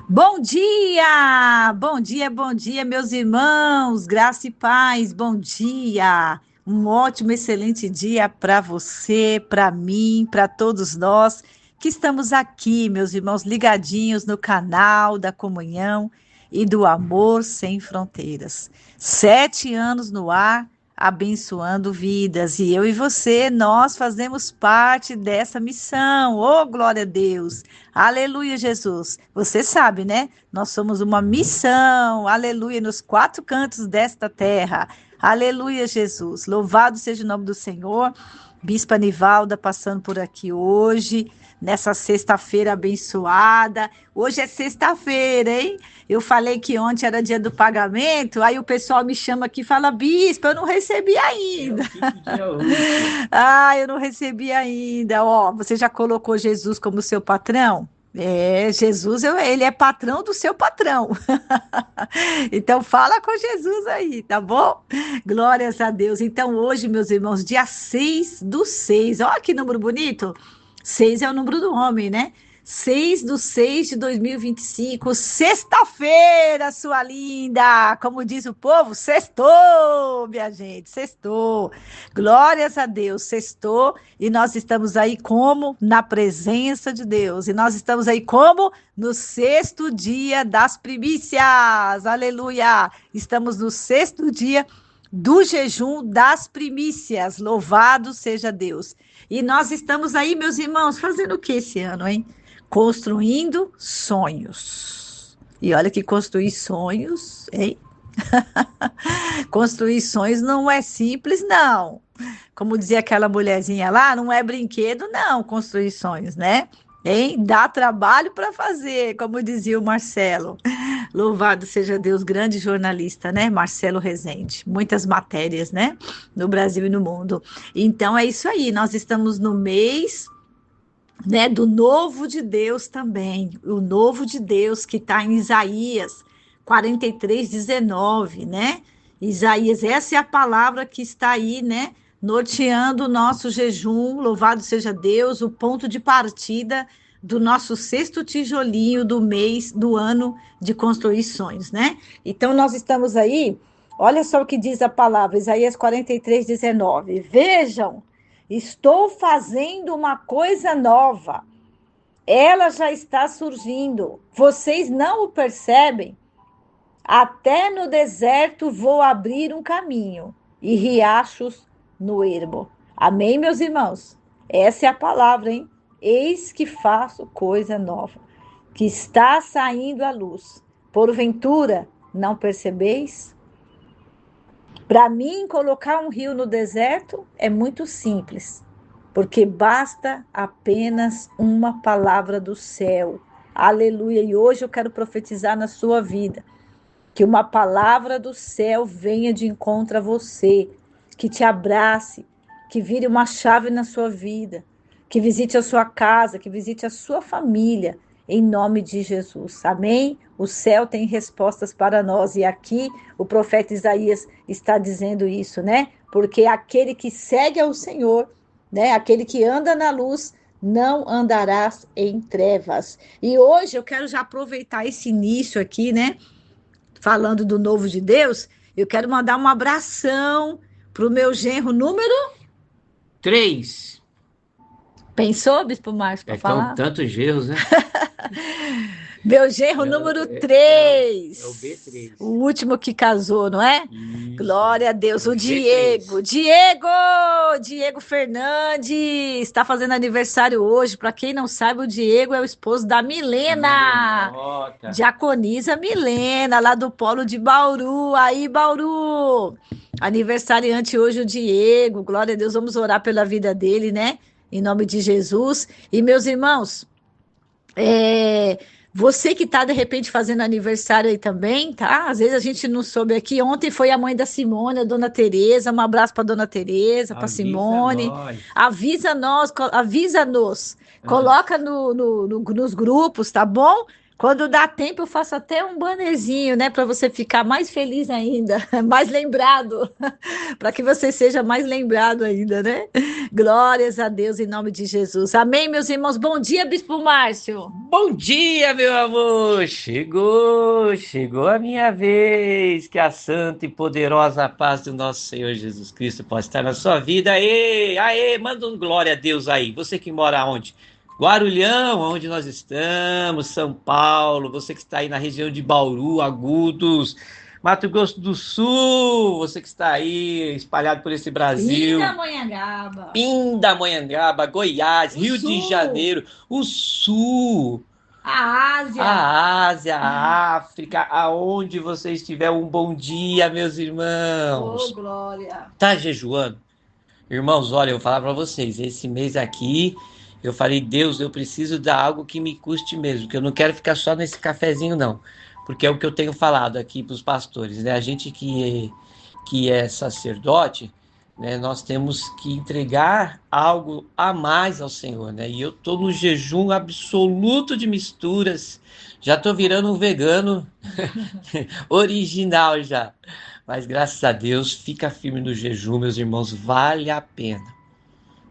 Bom dia, meus irmãos, graça e paz, bom dia. Um ótimo, excelente dia para você, para mim, para todos nós que estamos aqui, meus irmãos, ligadinhos no canal da comunhão e do amor sem fronteiras. 7 anos no ar, abençoando vidas. E eu e você, nós fazemos parte dessa missão. Oh, glória a Deus! Aleluia, Jesus. Você sabe, né? Nós somos uma missão, aleluia, nos quatro cantos desta terra. Aleluia, Jesus. Louvado seja o nome do Senhor. Bispa Nivalda passando por aqui hoje, nessa sexta-feira abençoada. Hoje é sexta-feira, hein? Eu falei que ontem era dia do pagamento, aí o pessoal me chama aqui e fala, Bispa, eu não recebi ainda. Que dia é hoje? Ah, eu não recebi ainda. Ó, você já colocou Jesus como seu patrão? É, Jesus, ele é patrão do seu patrão. Então, fala com Jesus aí, tá bom? Glórias a Deus. Então, hoje, meus irmãos, dia 6/6. Olha que número bonito. 6 é o número do homem, né? 6/6 de 2025, sexta-feira, sua linda. Como diz o povo, sextou, minha gente, sextou. Glórias a Deus, sextou. E nós estamos aí como? Na presença de Deus. E nós estamos aí como? No sexto dia das primícias. Aleluia! Estamos no sexto dia do jejum das primícias. Louvado seja Deus. E nós estamos aí, meus irmãos, fazendo o que esse ano, hein? Construindo sonhos. E olha que construir sonhos, hein? Construir sonhos não é simples, não. Como dizia aquela mulherzinha lá, não é brinquedo, não, construir sonhos, né? Hein? Dá trabalho para fazer, como dizia o Marcelo. Louvado seja Deus, grande jornalista, né? Marcelo Rezende. Muitas matérias, né? No Brasil e no mundo. Então é isso aí, nós estamos no mês, né, do novo de Deus também. O novo de Deus que está em Isaías 43:19, né? Isaías, essa é a palavra que está aí, né? Norteando o nosso jejum, louvado seja Deus, o ponto de partida do nosso sexto tijolinho do mês, do ano de construções, né? Então, nós estamos aí, olha só o que diz a palavra, Isaías 43:19. Vejam, estou fazendo uma coisa nova. Ela já está surgindo. Vocês não o percebem? Até no deserto vou abrir um caminho e riachos no ermo. Amém, meus irmãos? Essa é a palavra, hein? Eis que faço coisa nova, que está saindo à luz. Porventura, não percebeis? Para mim, colocar um rio no deserto é muito simples, porque basta apenas uma palavra do céu. Aleluia! E hoje eu quero profetizar na sua vida que uma palavra do céu venha de encontro a você, que te abrace, que vire uma chave na sua vida, que visite a sua casa, que visite a sua família, em nome de Jesus. Amém? O céu tem respostas para nós e aqui o profeta Isaías está dizendo isso, né? Porque aquele que segue ao Senhor, né? Aquele que anda na luz, não andarás em trevas. E hoje eu quero já aproveitar esse início aqui, né? Falando do novo de Deus, eu quero mandar um abração pro meu genro número. 3. Pensou, Bispo Márcio, para É tão, falar? tantos erros, né? Meu genro É, número é o 3. O B3. último que casou, não é? Isso. Glória a É Deus. o O Diego. G3. Diego Fernandes. Está fazendo aniversário hoje. Para quem não sabe, o Diego é o esposo da Da Milena. Melenota. Diaconisa Milena, lá do Polo de Bauru. Aí, Bauru. Aniversariante hoje o Diego. Glória a Deus. Vamos orar pela vida dele, né? Em nome de Jesus. E meus irmãos, é, você que está de repente fazendo aniversário aí também, tá? Às vezes a gente não soube aqui. Ontem foi a mãe da Simone, a dona Tereza. Um abraço para dona Tereza, para Avisa Simone. nós. Avisa nós, avisa-nos. Ah, Coloca nos grupos, tá bom? Quando dá tempo, eu faço até um bannerzinho, né, para você ficar mais feliz ainda, mais lembrado, para que você seja mais lembrado ainda, né? Glórias a Deus em nome de Jesus. Amém, meus irmãos. Bom dia, Bispo Márcio. Bom dia, meu amor! Chegou a minha vez. Que a santa e poderosa paz do nosso Senhor Jesus Cristo possa estar na sua vida. Aê, aê, manda um glória a Deus aí. Você que mora onde? Guarulhão, onde nós estamos, São Paulo, você que está aí na região de Bauru, Agudos, Mato Grosso do Sul, você que está aí espalhado por esse Brasil. Pindamonhangaba. Pindamonhangaba, Goiás, O Rio de Sul. Janeiro, o Sul, A Ásia. a Ásia, a África, aonde você estiver, um bom dia, meus Oh, irmãos. glória. Tá jejuando? Irmãos, olha, eu vou falar para vocês, esse mês aqui, eu falei, Deus, eu preciso dar algo que me custe mesmo, que eu não quero ficar só nesse cafezinho, não. Porque é o que eu tenho falado aqui para os pastores, né? A gente que é sacerdote, né? Nós temos que entregar algo a mais ao Senhor, né? E eu estou no jejum absoluto de misturas, já estou virando um vegano original já. Mas graças a Deus, fica firme no jejum, meus irmãos, vale a pena,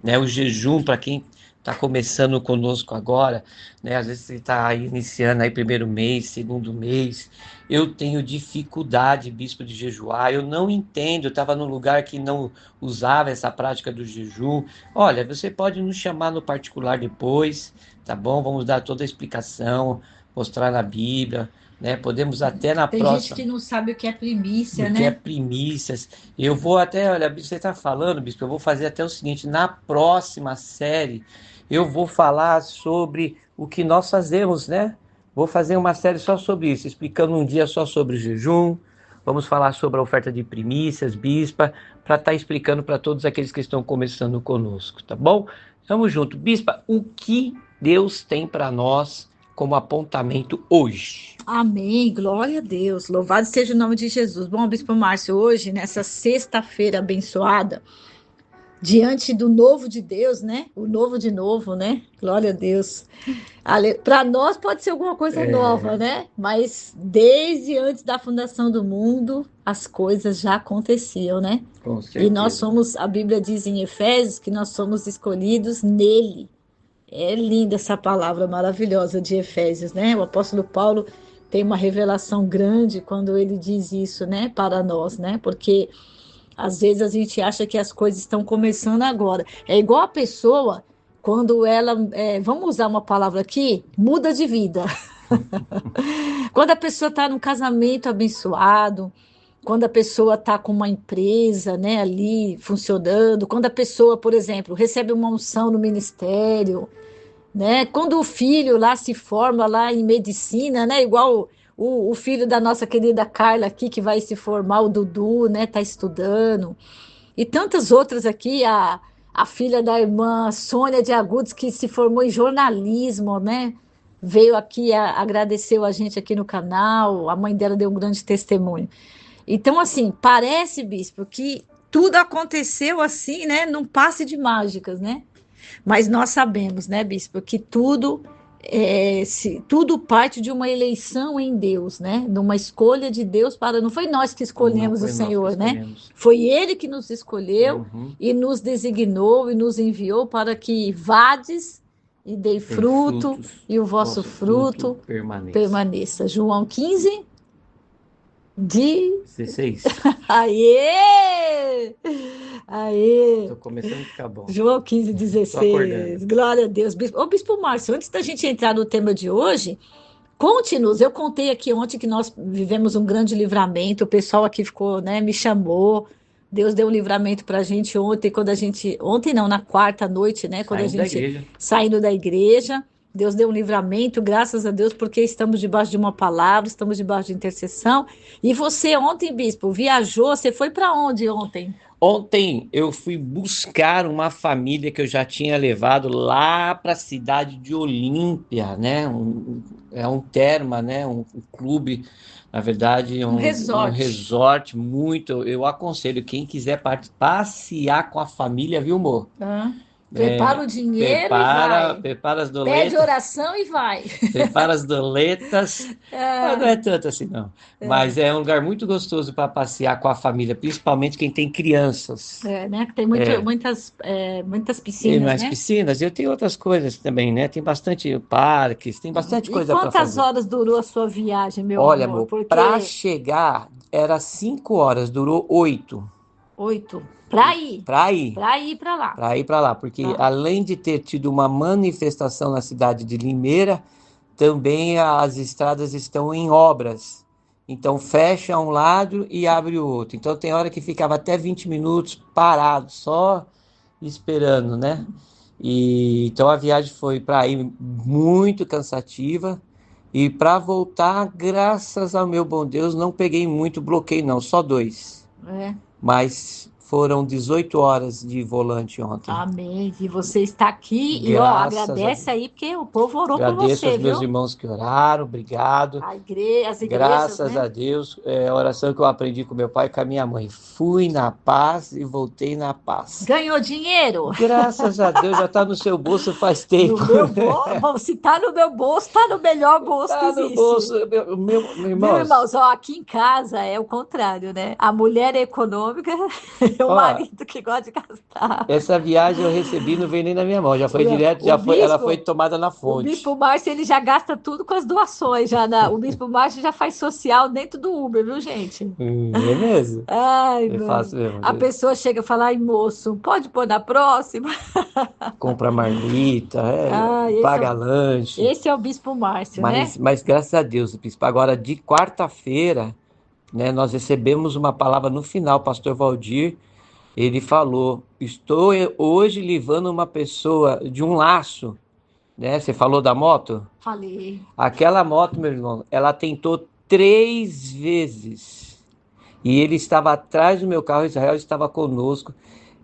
né? O jejum, para quem está começando conosco agora, né? Às vezes você está iniciando aí primeiro mês, segundo mês. Eu tenho dificuldade, bispo, de jejuar. Eu não entendo. Eu estava num lugar que não usava essa prática do jejum. Olha, você pode nos chamar no particular depois, tá bom? Vamos dar toda a explicação, mostrar na Bíblia, né? Podemos até na Tem próxima. gente que não sabe o que é primícia, Do que é né? primícias. Eu vou até, olha, você está falando, bispo, eu vou fazer até o seguinte, na próxima série, eu vou falar sobre o que nós fazemos, né? Vou fazer uma série só sobre isso, explicando um dia só sobre o jejum, vamos falar sobre a oferta de primícias, bispa, para estar explicando para todos aqueles que estão começando conosco, tá bom? Tamo junto. Bispa, o que Deus tem para nós como apontamento hoje? Amém, glória a Deus, louvado seja o nome de Jesus. Bom, Bispo Márcio, hoje, nessa sexta-feira abençoada, diante do novo de Deus, né? O novo de novo, né? Glória a Deus. Para nós pode ser alguma coisa nova, né? Mas desde antes da fundação do mundo, as coisas já aconteciam, né? Com E nós certeza. somos, a Bíblia diz em Efésios que nós somos escolhidos nele. É linda essa palavra maravilhosa de Efésios, né? O apóstolo Paulo tem uma revelação grande quando ele diz isso, né, para nós, né? Porque às vezes a gente acha que as coisas estão começando agora. É igual a pessoa quando ela, vamos usar uma palavra aqui, muda de vida. Quando a pessoa está num casamento abençoado, quando a pessoa está com uma empresa, né, ali funcionando, quando a pessoa, por exemplo, recebe uma unção no ministério, né? Quando o filho lá se forma lá em medicina, né? Igual o filho da nossa querida Carla aqui, que vai se formar, o Dudu, né? Tá estudando. E tantas outras aqui, a filha da irmã Sônia de Agudos, que se formou em jornalismo, né? Veio aqui, agradeceu a gente aqui no canal, a mãe dela deu um grande testemunho. Então, assim, parece, bispo, que tudo aconteceu assim, né? Num passe de mágicas, né? Mas nós sabemos, né, bispo, que tudo parte de uma eleição em Deus, né? De uma escolha de Deus para. Não foi nós que Não escolhemos o foi nós que Senhor, né? escolhemos. Foi Ele que nos escolheu e nos designou e nos enviou para que vades e dei Tem fruto frutos, e o vosso fruto permaneça. permaneça. João 15, de 16. Aê! Aê! Tô começando a ficar bom. João 15, Tô 16. acordando. Glória a Deus. Ô, Bispo Márcio, antes da gente entrar no tema de hoje, conte-nos. Eu contei aqui ontem que nós vivemos um grande livramento. O pessoal aqui ficou, né, me chamou. Deus deu um livramento para a gente ontem, quando a gente. Ontem não, na quarta noite, né? Quando a Saindo da gente igreja. saindo da igreja. Deus deu um livramento, graças a Deus, porque estamos debaixo de uma palavra, estamos debaixo de intercessão. E você ontem, bispo, viajou, você foi para onde ontem? Ontem eu fui buscar uma família que eu já tinha levado lá para a cidade de Olímpia, né? É um terma, né? Um clube, na verdade, Um resort. um resort muito. Eu aconselho quem quiser passear com a família, viu, amor? Hã? Prepara o dinheiro e vai. Prepara as Pede doletas. oração e vai. Prepara as doletas. Mas não é tanto assim, não. Mas é um lugar muito gostoso para passear com a família, principalmente quem tem crianças. Né? Tem É, muitas e piscinas, mais né? piscinas. Eu tenho outras coisas também, né? Tem bastante parques, tem bastante E coisa para quantas fazer. horas durou a sua viagem, meu Olha, amor? amor, para Porque chegar era 5 horas, durou 8 8 para ir, para ir. para ir para lá. Para ir para lá, porque Tá. além de ter tido uma manifestação na cidade de Limeira, também as estradas estão em obras. Então fecha um lado e abre o outro. Então tem hora que ficava até 20 minutos parado, só esperando, né? E então a viagem foi para ir muito cansativa. E para voltar, graças ao meu bom Deus, não peguei muito bloqueio, não, só 2. É. Mas foram 18 horas de volante ontem. Amém. E você está aqui e ó, Graças a agradece Deus. aí porque o povo orou por Agradeço você, aos meus viu? irmãos que oraram, obrigado. As igrejas, Graças né? a Deus, é a oração que eu aprendi com meu pai e com a minha mãe. Fui na paz e voltei na paz. Ganhou dinheiro? Graças a Deus, já está no seu bolso faz No tempo. meu bolso, bom, se tá no meu bolso, tá no melhor bolso que Está no existe. bolso, meu Viu, irmãos. irmãos? Ó, aqui em casa é o contrário, né? A mulher é econômica e o Ó, marido que gosta de gastar. essa viagem eu recebi, não veio nem na minha mão, já foi direto, O ela foi bispo, tomada na o bispo fonte. Márcio, ele já gasta tudo com as doações. O bispo Márcio já faz social dentro do Uber, viu, gente? É mesmo? Ai, É mano. fácil mesmo. A pessoa chega e fala, ai, moço, pode pôr na próxima? Compra marmita, Ah, paga lanche. esse é o bispo Márcio, né? Mas graças a Deus, bispo, agora de quarta-feira, né, nós recebemos uma palavra no final, pastor Valdir, ele falou: "Estou hoje livrando uma pessoa de um laço", né? Você falou da moto? Falei. Aquela moto, meu irmão, ela tentou 3 vezes. E ele estava atrás do meu carro, Israel estava conosco.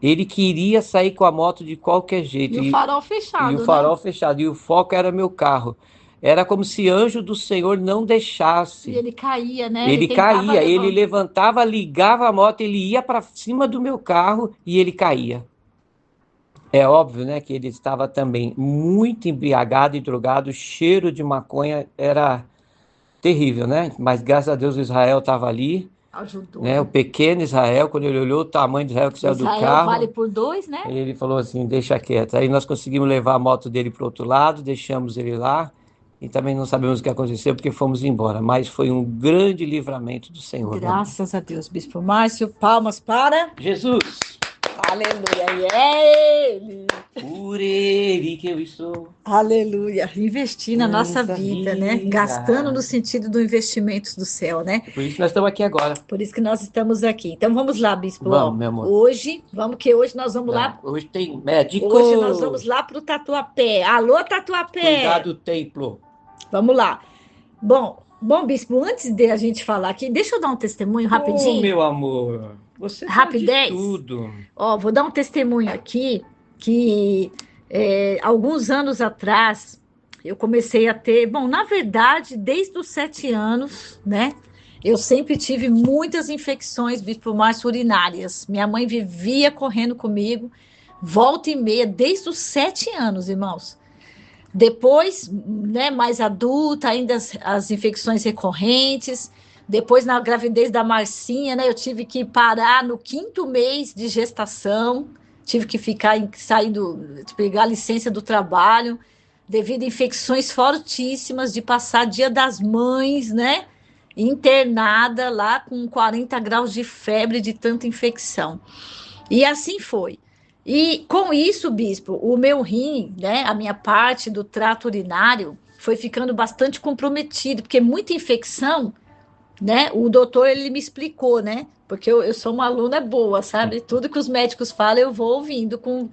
Ele queria sair com a moto de qualquer jeito. E o farol E o fechado, né? farol fechado. E o foco era meu carro. Era como se anjo do Senhor não E deixasse. ele caía, né? Ele Ele tentava caía, ele levantar. levantava, ligava a moto, ele ia para cima do meu carro e ele caía. É óbvio, né, que ele estava também muito embriagado e drogado, o cheiro de maconha era terrível, né? Mas graças a Deus o Israel estava ali, Ajudou, né? O né? pequeno Israel, quando ele olhou o tamanho de Israel que saiu do Israel vale carro, por 2, né? ele falou assim, deixa quieto. Aí nós conseguimos levar a moto dele para o outro lado, deixamos ele lá e também não sabemos o que aconteceu porque fomos embora. Mas foi um grande livramento do Senhor, meu irmão. Graças a Deus, Bispo Márcio. Palmas para. Jesus, Aleluia. E é ele. por ele que eu estou Aleluia. Investir na nossa nessa vida, né? vida. Gastando no sentido do investimento do céu, né? Por isso nós estamos aqui agora. Por isso que nós estamos aqui. Então vamos lá, Bispo. Vamos, Ó, meu amor. hoje nós vamos lá. Hoje tem médico. Hoje nós vamos lá para o Tatuapé. Alô, Tatuapé. Cuidado, templo. Vamos lá. Bom, Bispo, antes de a gente falar aqui, deixa eu dar um testemunho rapidinho. Meu amor, você Rapidez. sabe de tudo. Ó, vou dar um testemunho aqui que alguns anos atrás eu comecei a ter, na verdade, desde os 7 anos, né? Eu sempre tive muitas infecções bipomares urinárias. Minha mãe vivia correndo comigo, volta e meia, desde os 7 anos, irmãos. Depois, né, mais adulta, ainda as infecções recorrentes. Depois, na gravidez da Marcinha, né, eu tive que parar no 5º mês de gestação. Tive que pegar licença do trabalho, devido a infecções fortíssimas, de passar Dia das Mães, né? Internada lá com 40 graus de febre de tanta infecção. E assim foi. E com isso, Bispo, o meu rim, né, a minha parte do trato urinário, foi ficando bastante comprometido, porque muita infecção, né? O doutor, ele me explicou, né? Porque eu sou uma aluna boa, sabe? Tudo que os médicos falam, eu vou ouvindo com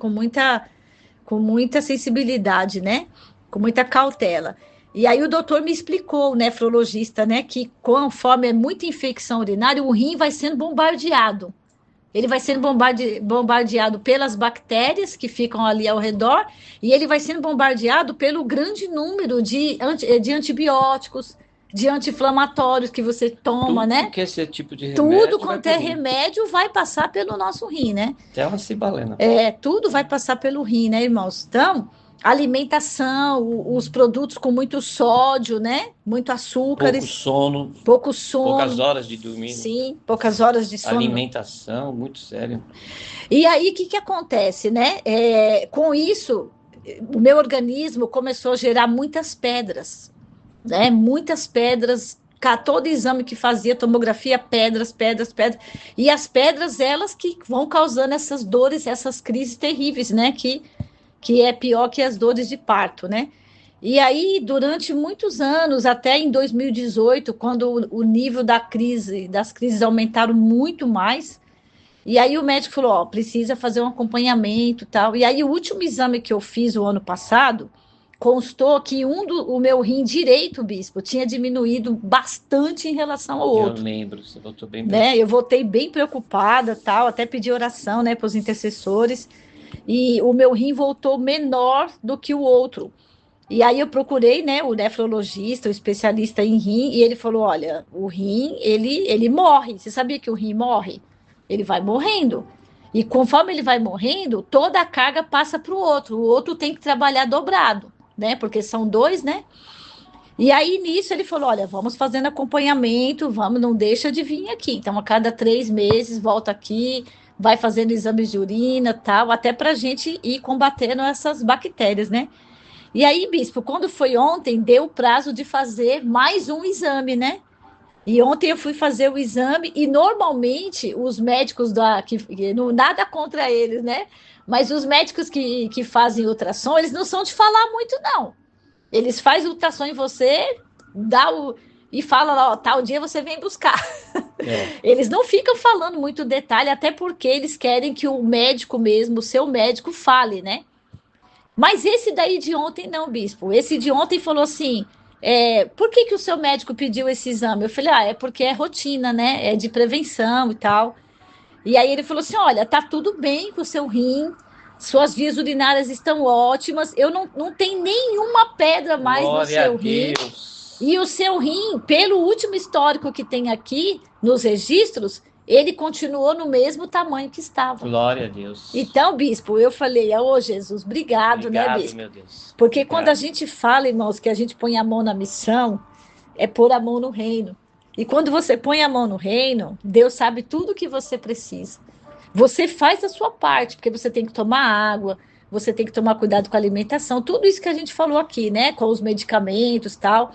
muita sensibilidade, né? Com muita cautela. E aí o doutor me explicou, o nefrologista, né? Que conforme é muita infecção urinária, o rim vai sendo bombardeado. Ele vai sendo bombardeado pelas bactérias que ficam ali ao redor, e ele vai sendo bombardeado pelo grande número de antibióticos, de anti-inflamatórios que você toma, Tudo né? que esse tipo de Tudo remédio vai quanto é pro rim. remédio vai passar pelo nosso rim, né? Até uma cibalena. Tudo vai passar pelo rim, né, irmãos? Então, alimentação, os produtos com muito sódio, né? Muito Pouco açúcares, sono, pouco poucas sono, horas de dormir, né? sim, poucas horas de sono. Alimentação, muito sério. E aí, o que que acontece, né? Com isso, o meu organismo começou a gerar muitas pedras, né? Muitas pedras. Todo exame que fazia, tomografia, pedras, pedras, pedras. E as pedras, elas que vão causando essas dores, essas crises terríveis, né? Que é pior que as dores de parto, né? E aí, durante muitos anos, até em 2018, quando o nível das crises aumentaram muito mais, e aí o médico falou, ó, precisa fazer um acompanhamento e tal. E aí o último exame que eu fiz o ano passado, constou que o meu rim direito, bispo, tinha diminuído bastante em relação ao Eu outro, lembro, você voltou bem né? preocupado. Eu voltei bem preocupada, tal, até pedi oração, né, para os intercessores, e o meu rim voltou menor do que o outro. E aí eu procurei, né, o nefrologista, o especialista em rim, e ele falou: olha, o rim, ele morre. Você sabia que o rim morre? Ele vai morrendo. E conforme ele vai morrendo, toda a carga passa para o outro. O outro tem que trabalhar dobrado, né? Porque são dois, né? E aí nisso ele falou: olha, vamos fazendo acompanhamento, vamos, não deixa de vir aqui. Então, a cada 3 meses, volta aqui, vai fazendo exames de urina, tal, até para a gente ir combatendo essas bactérias, né? E aí, bispo, quando foi ontem, deu o prazo de fazer mais um exame, né? E ontem eu fui fazer o exame e normalmente os médicos não nada contra eles, né? Mas os médicos que fazem ultrassom, eles não são de falar muito, não. Eles fazem ultrassom em você, dá o e fala lá, ó, tal dia você vem buscar. É, Eles não ficam falando muito detalhe, até porque eles querem que o médico mesmo, o seu médico, fale, né? Mas esse daí de ontem não, bispo. Esse de ontem falou assim: por que que o seu médico pediu esse exame? Eu falei: é porque é rotina, né? É de prevenção e tal. E aí ele falou assim: olha, tá tudo bem com o seu rim, suas vias urinárias estão ótimas, eu não tenho nenhuma pedra mais no glória a seu rim. Deus. E o seu rim, pelo último histórico que tem aqui nos registros, ele continuou no mesmo tamanho que estava. Glória a Deus. Então, bispo, eu falei, ô Jesus, obrigado, né, Obrigado, bispo? meu Deus. Porque quando a Obrigado. gente fala, irmãos, que a gente põe a mão na missão, é pôr a mão no reino. E quando você põe a mão no reino, Deus sabe tudo o que você precisa. Você faz a sua parte, porque você tem que tomar água, você tem que tomar cuidado com a alimentação, tudo isso que a gente falou aqui, né? Com os medicamentos e tal.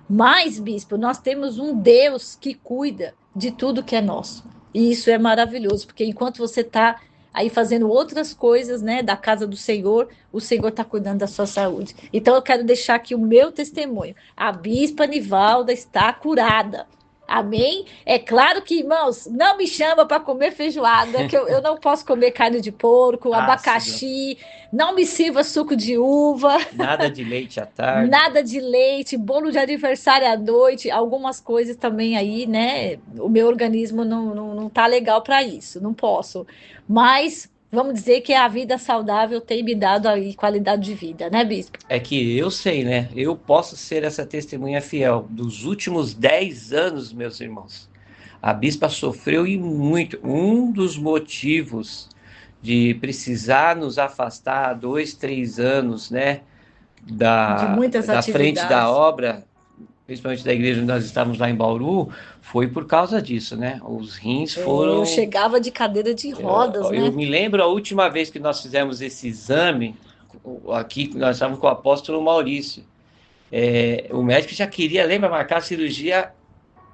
Mas, bispo, nós temos um Deus que cuida de tudo que é nosso. E isso é maravilhoso, porque enquanto você está aí fazendo outras coisas, né, da casa do Senhor, o Senhor está cuidando da sua saúde. Então, eu quero deixar aqui o meu testemunho. A bispa Nivalda está curada. Amém? É claro que, irmãos, não me chama para comer feijoada, que eu não posso comer carne de porco, Ácido. abacaxi, não me sirva suco de uva, Nada de leite à tarde. nada de leite, bolo de aniversário à noite, algumas coisas também aí, né? O meu organismo não tá legal para isso, não posso. Mas vamos dizer que a vida saudável tem me dado aí qualidade de vida, né, Bispo? É que eu sei, né? Eu posso ser essa testemunha fiel. Dos últimos 10 anos, meus irmãos, a bispa sofreu e muito. Um dos motivos de precisar nos afastar 2, 3 anos, né? De muitas Da frente da atividades. obra, principalmente da igreja onde nós estávamos lá em Bauru, foi por causa disso, né? Os rins Eu foram. chegava de cadeira de rodas, Eu né? me lembro a última vez que nós fizemos esse exame, aqui nós estávamos com o apóstolo Maurício. O médico já queria, lembra, marcar a cirurgia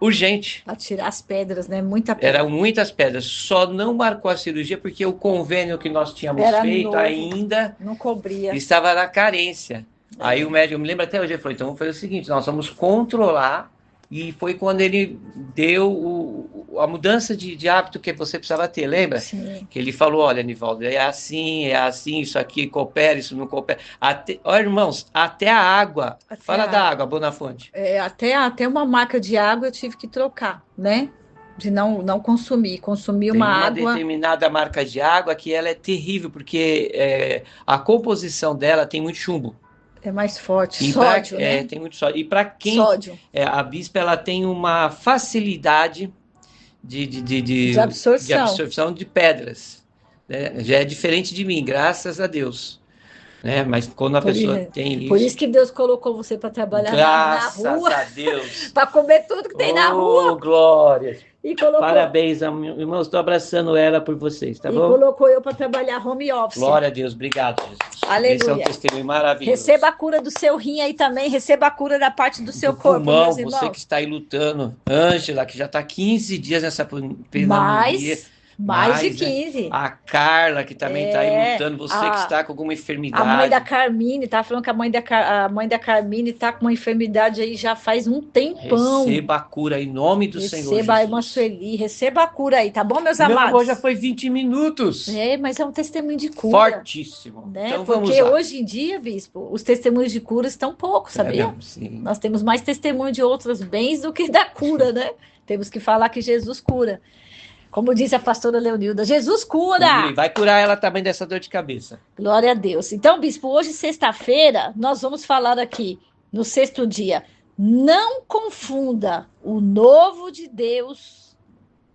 urgente. Para tirar as pedras, né? Muita Eram pedra. muitas pedras, só não marcou a cirurgia porque o convênio que nós tínhamos Era feito novo, ainda não cobria. estava na carência. Aí o É. médico, eu me lembro até hoje, ele falou: então vamos fazer o seguinte, nós vamos controlar. E foi quando ele deu a mudança de hábito que você precisava ter, lembra? Sim. Que ele falou: olha, Nivaldo, é assim, isso aqui coopera, isso não coopera. Olha, irmãos, até a água. Até Fala da a água, Bonafonte. até uma marca de água eu tive que trocar, né? De não consumir. Consumir uma Tem uma água. determinada marca de água que ela é terrível, porque a composição dela tem muito chumbo. É mais forte. E Sódio, né? tem muito sódio. E para quem... Sódio. A bispa, ela tem uma facilidade De de absorção. absorção de pedras, né? Já é diferente de mim, graças a Deus, né? Mas quando a Por, pessoa i- tem por isso isso, que Deus colocou você para trabalhar na graças rua, a Deus. para comer tudo que tem na Oh, rua. glória! E colocou, Parabéns, irmãos. Estou abraçando ela por vocês, tá e bom? colocou eu para trabalhar home office. Glória a Deus. Obrigado, Jesus. Esse é um Aleluia. testemunho maravilhoso. Receba a cura do seu rim aí também, receba a cura da parte do seu Do corpo, pulmão, meus você que irmãos. está aí lutando. Ângela, que já está 15 dias nessa pneumonia. Mais de Mais, né? 15. A Carla, que também está aí É, lutando. Você que a, está com alguma a mãe da enfermidade. Carmine, tá falando que a mãe da Carmine tá com uma enfermidade aí já faz um tempão. Receba a cura em nome do Senhor Receba a irmã Jesus. Sueli, receba a cura aí, tá bom, meus O meu amor amados? já foi 20 minutos. É, mas é um testemunho de cura, Fortíssimo. né? Então vamos Porque lá. hoje em dia, bispo, os testemunhos de cura estão poucos, sabia? Mesmo, sim. Nós temos mais testemunho de outros bens do que da cura, né? Temos que falar que Jesus cura. Como diz a pastora Leonilda, Jesus cura! E vai curar ela também dessa dor de cabeça. Glória a Deus. Então, bispo, hoje, sexta-feira, nós vamos falar aqui, no sexto dia, não confunda o novo de Deus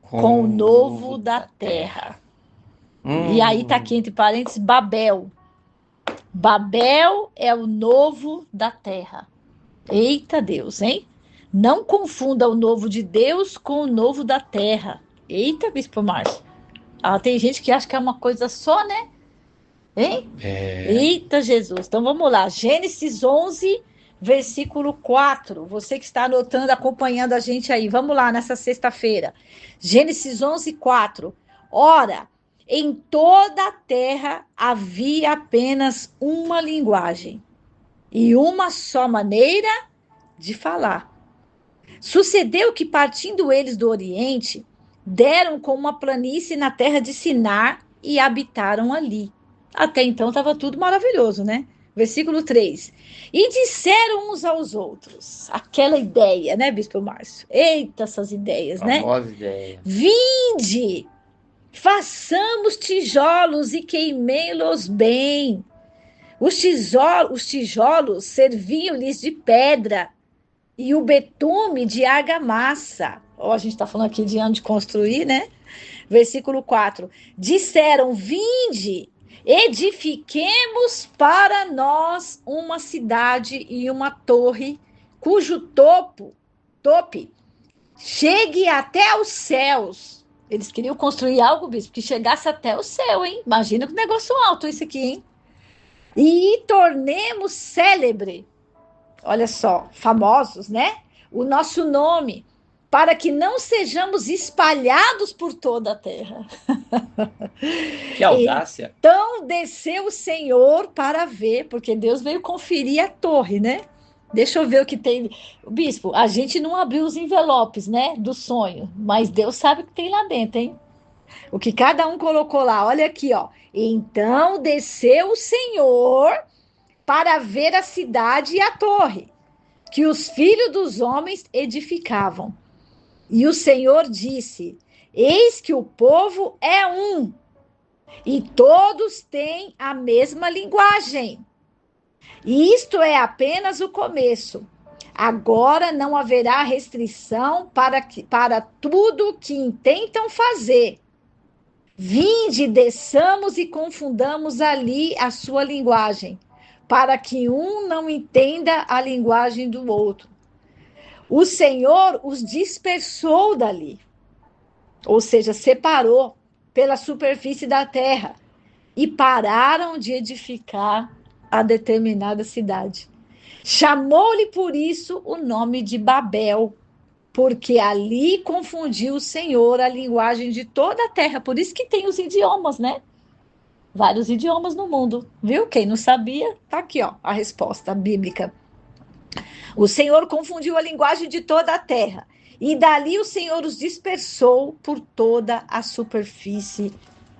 com o novo da terra. E aí tá aqui entre parênteses, Babel. Babel é o novo da terra. Eita Deus, hein? Não confunda o novo de Deus com o novo da terra. Eita, bispo Márcio. Ah, tem gente que acha que é uma coisa só, né? Hein? Eita Jesus. Então vamos lá. Gênesis 11, versículo 4. Você que está anotando, acompanhando a gente aí. Vamos lá nessa sexta-feira. Gênesis 11, 4. Ora, em toda a terra havia apenas uma linguagem e uma só maneira de falar. Sucedeu que, partindo eles do Oriente, deram com uma planície na terra de Sinar e habitaram ali. Até então estava tudo maravilhoso, né? Versículo 3. E disseram uns aos outros, aquela ideia, né, Bispo Márcio? Eita, essas ideias, né? Famosa ideia. Vinde, façamos tijolos e queimei-los bem. Os tijolos serviam-lhes de pedra e o betume de argamassa. A gente está falando aqui de ano de construir, né? Versículo 4. Disseram, vinde, edifiquemos para nós uma cidade e uma torre, cujo tope, chegue até os céus. Eles queriam construir algo, bispo, que chegasse até o céu, hein? Imagina que negócio alto isso aqui, hein? E tornemos célebre, olha só, famosos, né? O nosso nome, para que não sejamos espalhados por toda a terra. Que audácia. Então desceu o Senhor para ver, porque Deus veio conferir a torre, né? Deixa eu ver o que tem. Bispo, a gente não abriu os envelopes, né? Do sonho, mas Deus sabe o que tem lá dentro, hein? O que cada um colocou lá, olha aqui, ó. Então desceu o Senhor para ver a cidade e a torre, que os filhos dos homens edificavam. E o Senhor disse: eis que o povo é um, e todos têm a mesma linguagem. E isto é apenas o começo. Agora não haverá restrição para tudo que intentam fazer. Vinde, desçamos e confundamos ali a sua linguagem, para que um não entenda a linguagem do outro. O Senhor os dispersou dali, ou seja, separou pela superfície da terra, e pararam de edificar a determinada cidade. Chamou-lhe por isso o nome de Babel, porque ali confundiu o Senhor a linguagem de toda a terra. Por isso que tem os idiomas, né? Vários idiomas no mundo, viu? Quem não sabia, tá aqui, ó, a resposta bíblica. O Senhor confundiu a linguagem de toda a terra, e dali o Senhor os dispersou por toda a superfície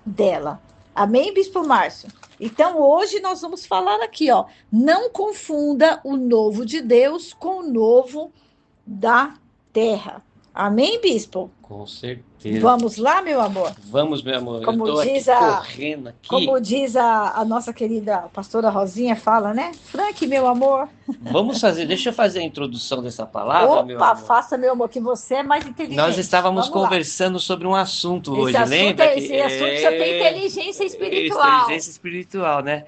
dela. Amém, Bispo Márcio? Então, hoje nós vamos falar aqui, ó, não confunda o novo de Deus com o novo da terra. Amém, bispo? Com certeza. Vamos lá, meu amor? Vamos, meu amor. Como Eu tô diz aqui a- correndo aqui. Como diz a nossa querida pastora Rosinha, fala, né? Frank, meu amor. Vamos fazer, deixa eu fazer a introdução dessa palavra, meu Opa, amor. faça, meu amor, que você é mais inteligente. Nós estávamos Vamos lá. conversando sobre um assunto Esse hoje, assunto, lembra? esse assunto já tem inteligência espiritual. Inteligência espiritual, né?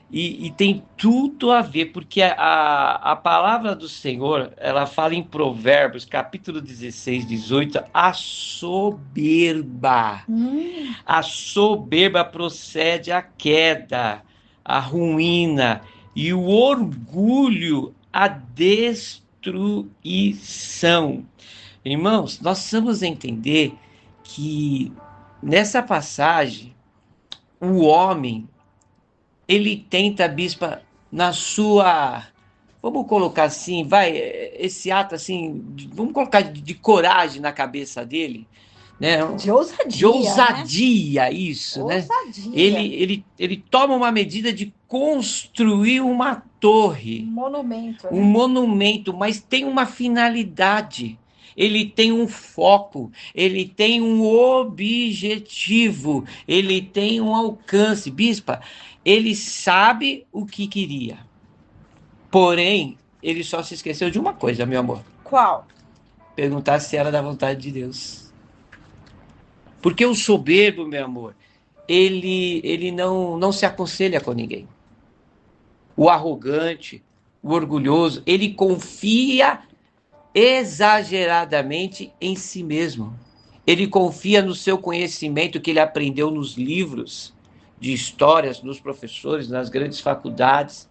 E tem tudo a ver, porque a palavra do Senhor, ela fala em Provérbios, capítulo 16, 18, a soberba. A soberba procede à queda, à ruína, e o orgulho à destruição. Irmãos, nós precisamos entender que nessa passagem, o homem, ele tenta, bispa, na sua, vamos colocar assim, esse ato assim, vamos colocar de coragem na cabeça dele, né? De ousadia. De ousadia, isso, né? Ousadia. Ele toma uma medida de construir uma torre, monumento. um monumento, mas tem uma finalidade. Ele tem um foco, ele tem um objetivo, ele tem um alcance. Bispa, ele sabe o que queria. Porém, ele só se esqueceu de uma coisa, meu amor. Qual? Perguntar se era da vontade de Deus. Porque o soberbo, meu amor, ele não se aconselha com ninguém. O arrogante, o orgulhoso, ele confia exageradamente em si mesmo. Ele confia no seu conhecimento que ele aprendeu nos livros de histórias, nos professores, nas grandes faculdades.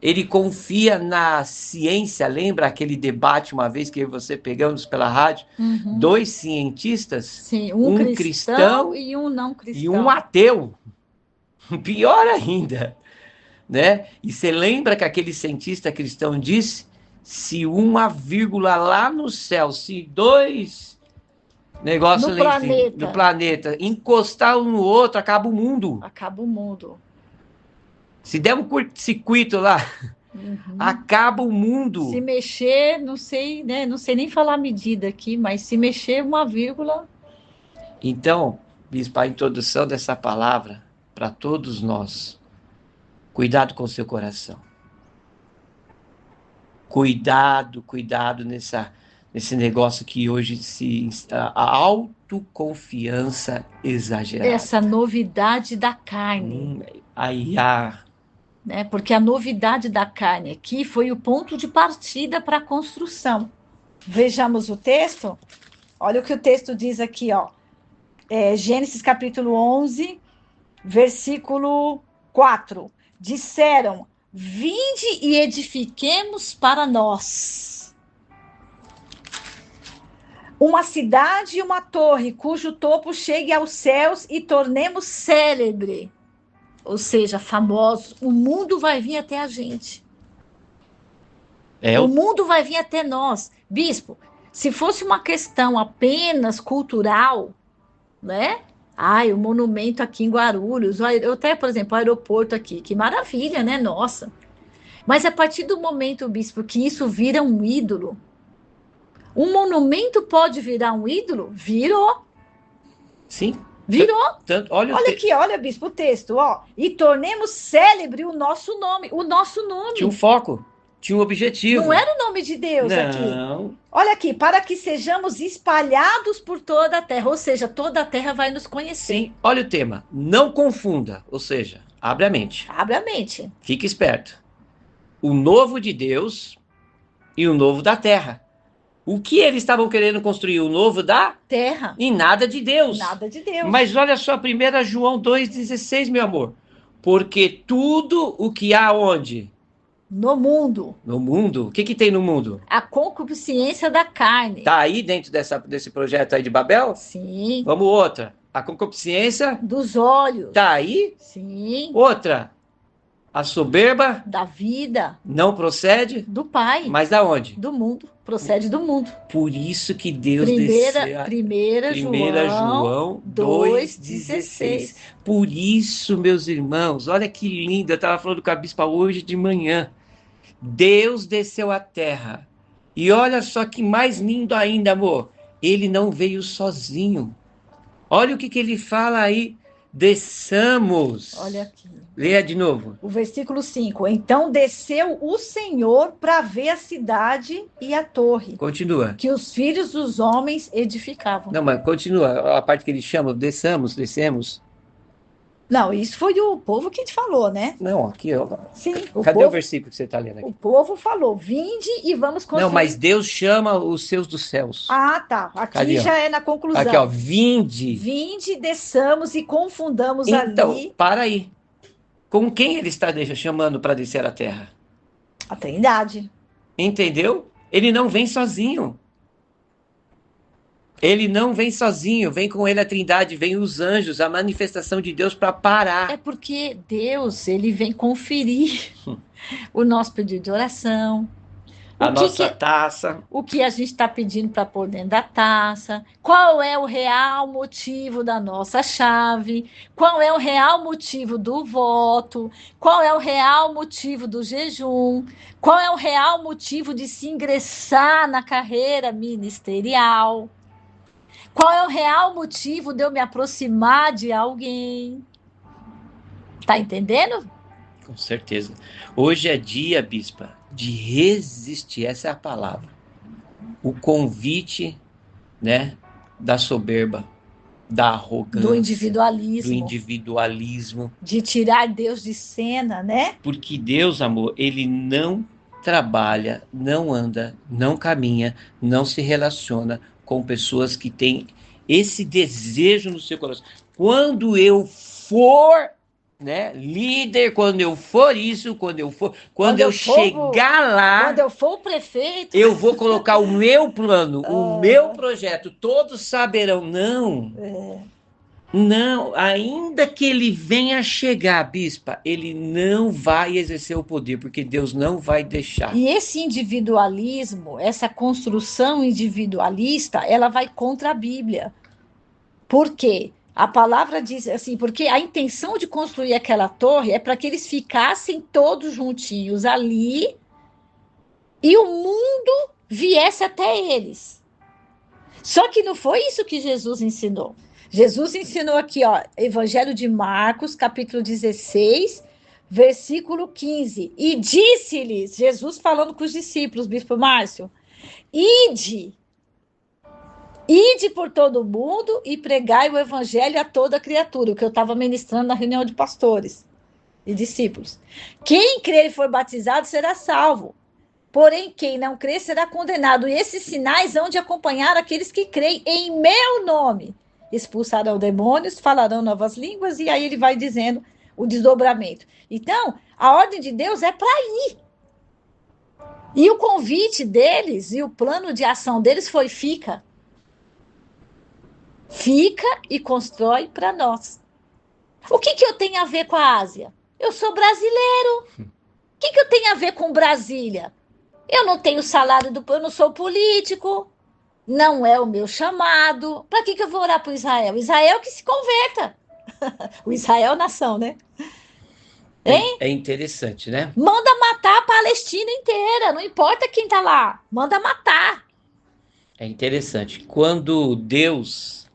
Ele confia na ciência. Lembra aquele debate uma vez que você pegamos pela rádio? Uhum. 2 cientistas, Sim, um cristão e um não cristão. e um ateu. Pior ainda, né? E você lembra que aquele cientista cristão disse: se uma vírgula lá no céu, se 2 negócios no planeta encostar um no outro, acaba o mundo. Acaba o mundo. Se der um curto-circuito lá, acaba o mundo. Se mexer, não sei, né? Não sei nem falar a medida aqui, mas se mexer uma vírgula. Então, bispo, a introdução dessa palavra para todos nós. Cuidado com o seu coração. Cuidado nesse negócio que hoje a autoconfiança exagerada. Essa novidade da carne. Né? Porque a novidade da carne aqui foi o ponto de partida para a construção. Vejamos o texto. Olha o que o texto diz aqui, ó. Gênesis capítulo 11, versículo 4. Disseram: vinde e edifiquemos para nós uma cidade e uma torre, cujo topo chegue aos céus, e tornemos célebre, ou seja, famosos. O mundo vai vir até a gente. O mundo vai vir até nós. Bispo, se fosse uma questão apenas cultural, né? O monumento aqui em Guarulhos, até, por exemplo, o aeroporto aqui, que maravilha, né? Nossa. Mas a partir do momento, bispo, que isso vira um ídolo, um monumento pode virar um ídolo? Virou. Sim. Virou. Olha aqui, olha, bispo, o texto, ó. E tornemos célebre o nosso nome. O nosso nome. Tinha um foco, tinha um objetivo. Não era o nome de Deus aqui. Não. Olha aqui, para que sejamos espalhados por toda a terra. Ou seja, toda a terra vai nos conhecer. Sim, olha o tema. Não confunda. Ou seja, abre a mente. Abre a mente. Fique esperto. O novo de Deus e o novo da terra. O que eles estavam querendo construir? O novo da terra. E nada de Deus. Nada de Deus. Mas olha só, 1 João 2,16, meu amor. Porque tudo o que há onde? No mundo. No mundo? O que tem no mundo? A concupiscência da carne. Tá aí dentro desse projeto aí de Babel? Sim. Vamos outra. A concupiscência dos olhos. Tá aí? Sim. Outra. A soberba da vida não procede do Pai. Mas da onde? Do mundo. Procede do mundo. Por isso que Deus desceu. 1 João 2,16. Por isso, meus irmãos, olha que lindo. Eu estava falando com a bispa hoje de manhã. Deus desceu à terra. E olha só que mais lindo ainda, amor. ele não veio sozinho. Olha o que ele fala aí. Desçamos. Olha aqui. Leia de novo. O versículo 5. Então desceu o Senhor para ver a cidade e a torre Continua. que os filhos dos homens edificavam. Não, mas continua. A parte que ele chama, descemos. Não, isso foi o povo que te falou, né? Não, aqui, ó. Sim. Cadê o versículo que você está lendo aqui? O povo falou, vinde e vamos construir. Não, mas Deus chama os seus dos céus. Ah, tá. Aqui Cadê, já é na conclusão. Aqui, ó, vinde. Vinde, desçamos e confundamos Então, ali. para aí. Com quem ele está chamando para descer a terra? A Trindade. Entendeu? Ele não vem sozinho. Ele não vem sozinho, vem com ele a Trindade, vem os anjos, a manifestação de Deus para parar. É porque Deus, ele vem conferir o nosso pedido de oração. A nossa taça. O que a gente está pedindo para pôr dentro da taça. Qual é o real motivo da nossa chave? Qual é o real motivo do voto? Qual é o real motivo do jejum? Qual é o real motivo de se ingressar na carreira ministerial? Qual é o real motivo de eu me aproximar de alguém? Tá entendendo? Com certeza. Hoje é dia, bispa, de resistir. Essa é a palavra. O convite, né, da soberba, da arrogância, do individualismo, de tirar Deus de cena, né? Porque Deus, amor, ele não trabalha, não anda, não caminha, não se relaciona com pessoas que têm esse desejo no seu coração. Quando eu for, né, líder, quando eu for isso, quando eu chegar lá, quando eu for o prefeito, eu vou colocar o meu plano, o meu projeto, todos saberão. Não, ainda que ele venha chegar, bispa, ele não vai exercer o poder, porque Deus não vai deixar. E esse individualismo, essa construção individualista, ela vai contra a Bíblia. Por quê? A palavra diz assim, porque a intenção de construir aquela torre é para que eles ficassem todos juntinhos ali e o mundo viesse até eles. Só que não foi isso que Jesus ensinou. Jesus ensinou aqui, ó, Evangelho de Marcos, capítulo 16, versículo 15. E disse-lhes, Jesus falando com os discípulos, Bispo Márcio, ide por todo o mundo e pregai o evangelho a toda criatura, o que eu estava ministrando na reunião de pastores e discípulos. Quem crer e for batizado será salvo, porém quem não crer será condenado. E esses sinais hão de acompanhar aqueles que creem em meu nome. Expulsarão demônios, falarão novas línguas, e aí ele vai dizendo o desdobramento. Então, a ordem de Deus é para ir. E o convite deles e o plano de ação deles foi fica. Fica e constrói para nós. O que eu tenho a ver com a Ásia? Eu sou brasileiro. O que eu tenho a ver com Brasília? Eu não tenho salário, eu não sou político. Não é o meu chamado. Para que eu vou orar por Israel? Israel que se converta. O Israel nação, né? Hein? É interessante, né? Manda matar a Palestina inteira. Não importa quem está lá. Manda matar. É interessante. Quando Deus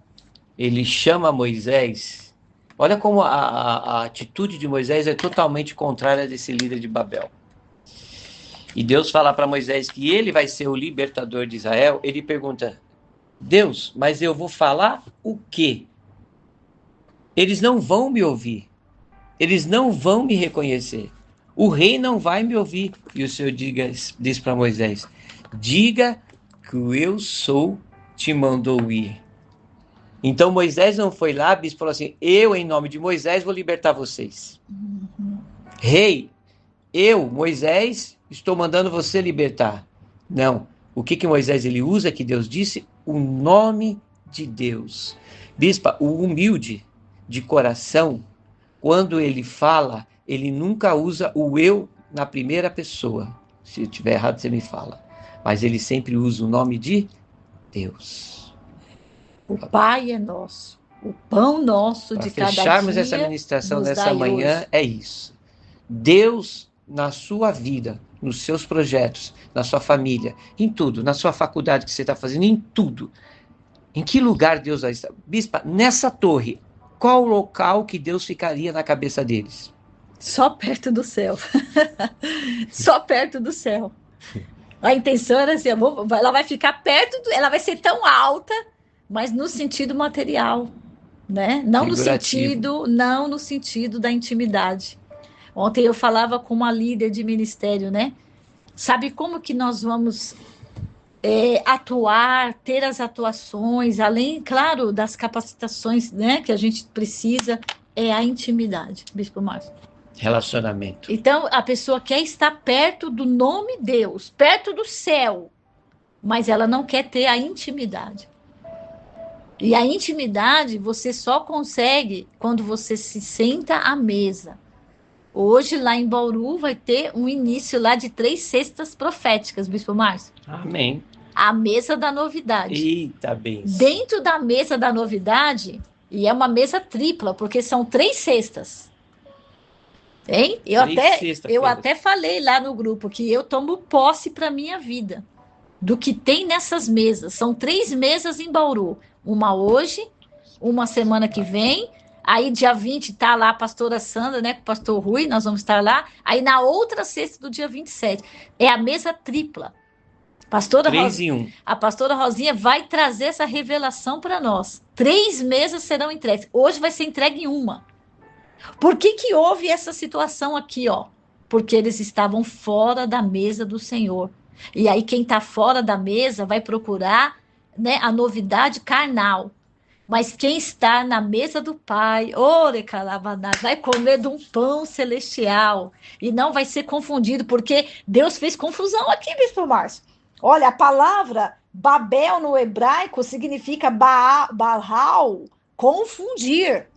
ele chama Moisés, olha como a atitude de Moisés é totalmente contrária desse líder de Babel. E Deus fala para Moisés que ele vai ser o libertador de Israel. Ele pergunta, Deus, mas eu vou falar o quê? Eles não vão me ouvir. Eles não vão me reconhecer. O rei não vai me ouvir. E o Senhor diz para Moisés, diga que o eu sou te mandou ir. Então Moisés não foi lá, bispo, falou assim, eu em nome de Moisés vou libertar vocês. Rei, eu, Moisés, estou mandando você libertar. Não. O que Moisés ele usa, que Deus disse? O nome de Deus. Bispa, o humilde de coração, quando ele fala, ele nunca usa o eu na primeira pessoa. Se eu estiver errado, você me fala. Mas ele sempre usa o nome de Deus. O Pai é nosso. O pão nosso de cada dia. Fecharmos essa ministração nessa manhã, é isso. Deus na sua vida, nos seus projetos, na sua família, em tudo, na sua faculdade que você está fazendo, em tudo. Em que lugar Deus vai estar? Bispa, nessa torre, qual o local que Deus ficaria na cabeça deles? Só perto do céu. Só perto do céu. A intenção era assim, ela vai ficar perto, ela vai ser tão alta, mas no sentido material, né? Figurativo. Não no sentido da intimidade. Ontem eu falava com uma líder de ministério, né? Sabe como que nós vamos atuar, ter as atuações, além, claro, das capacitações, né, que a gente precisa, é a intimidade, Bispo Márcio. Relacionamento. Então, a pessoa quer estar perto do nome Deus, perto do céu, mas ela não quer ter a intimidade. E a intimidade você só consegue quando você se senta à mesa. Hoje, lá em Bauru, vai ter um início lá de 3 cestas proféticas, Bispo Márcio. Amém. A mesa da novidade. Eita, bênção. Dentro da mesa da novidade, e é uma mesa tripla, porque são 3 cestas. Hein? Eu até falei lá no grupo que eu tomo posse para minha vida do que tem nessas mesas. São 3 mesas em Bauru. Uma hoje, uma semana que vem. Aí, dia 20, tá lá a pastora Sandra, né? Com o pastor Rui, nós vamos estar lá. Aí, na outra sexta do dia 27, é a mesa tripla. A pastora Rosinha vai trazer essa revelação para nós. 3 mesas serão entregues. Hoje vai ser entregue uma. Por que houve essa situação aqui, ó? Porque eles estavam fora da mesa do Senhor. E aí, quem está fora da mesa vai procurar, né, a novidade carnal. Mas quem está na mesa do Pai, vai comer de um pão celestial. E não vai ser confundido, porque Deus fez confusão aqui, Bispo Márcio. Olha, a palavra Babel no hebraico significa Baal, confundir.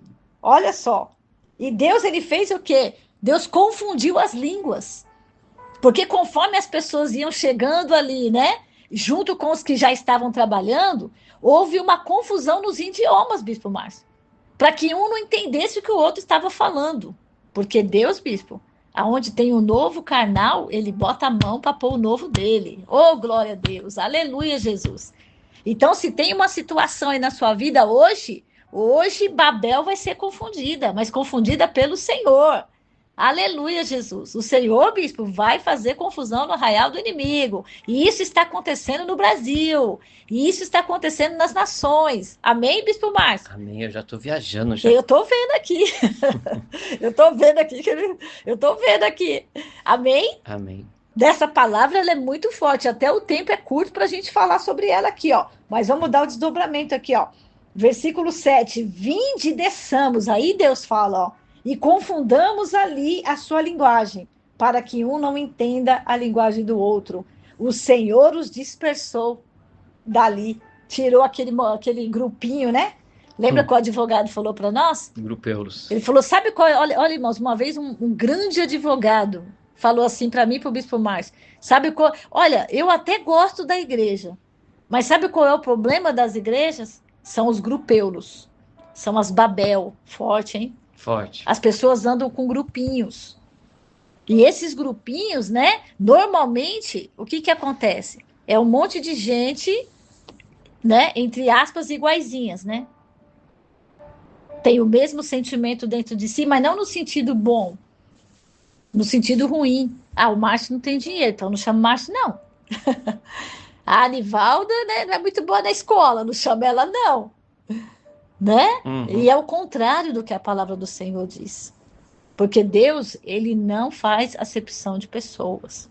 Olha só. E Deus, ele fez o quê? Deus confundiu as línguas. Porque conforme as pessoas iam chegando ali, né? Junto com os que já estavam trabalhando, houve uma confusão nos idiomas, Bispo Márcio. Para que um não entendesse o que o outro estava falando. Porque Deus, Bispo, aonde tem o novo carnal, ele bota a mão para pôr o novo dele. Oh, glória a Deus. Aleluia, Jesus. Então, se tem uma situação aí na sua vida hoje Babel vai ser confundida, mas confundida pelo Senhor. Aleluia, Jesus. O Senhor, Bispo, vai fazer confusão no arraial do inimigo. E isso está acontecendo no Brasil. E isso está acontecendo nas nações. Amém, Bispo Márcio? Amém, eu já estou viajando. Já. Eu estou vendo aqui. Eu estou vendo aqui. Eu estou vendo aqui. Amém? Amém. Dessa palavra, ela é muito forte. Até o tempo é curto para a gente falar sobre ela aqui, ó. Mas vamos dar o desdobramento aqui, ó. Versículo 7, vinde e desçamos, aí Deus fala, ó, e confundamos ali a sua linguagem, para que um não entenda a linguagem do outro. O Senhor os dispersou dali, tirou aquele grupinho, né? Lembra que o advogado falou para nós? Grupeulos. Ele falou, sabe qual, olha irmãos, uma vez um grande advogado falou assim para mim, para o Bispo Márcio, sabe qual, olha, eu até gosto da igreja, mas sabe qual é o problema das igrejas? São os grupeulos, são as Babel, forte, hein? Forte. As pessoas andam com grupinhos. E esses grupinhos, né? Normalmente, o que acontece? É um monte de gente, né? Entre aspas, iguaizinhas, né? Tem o mesmo sentimento dentro de si, mas não no sentido bom, no sentido ruim. Ah, o Márcio não tem dinheiro, então não chama Márcio, não. A Anivalda, né, não é muito boa na escola, não chama ela, não. Né? Uhum. E é o contrário do que a palavra do Senhor diz. Porque Deus, ele não faz acepção de pessoas.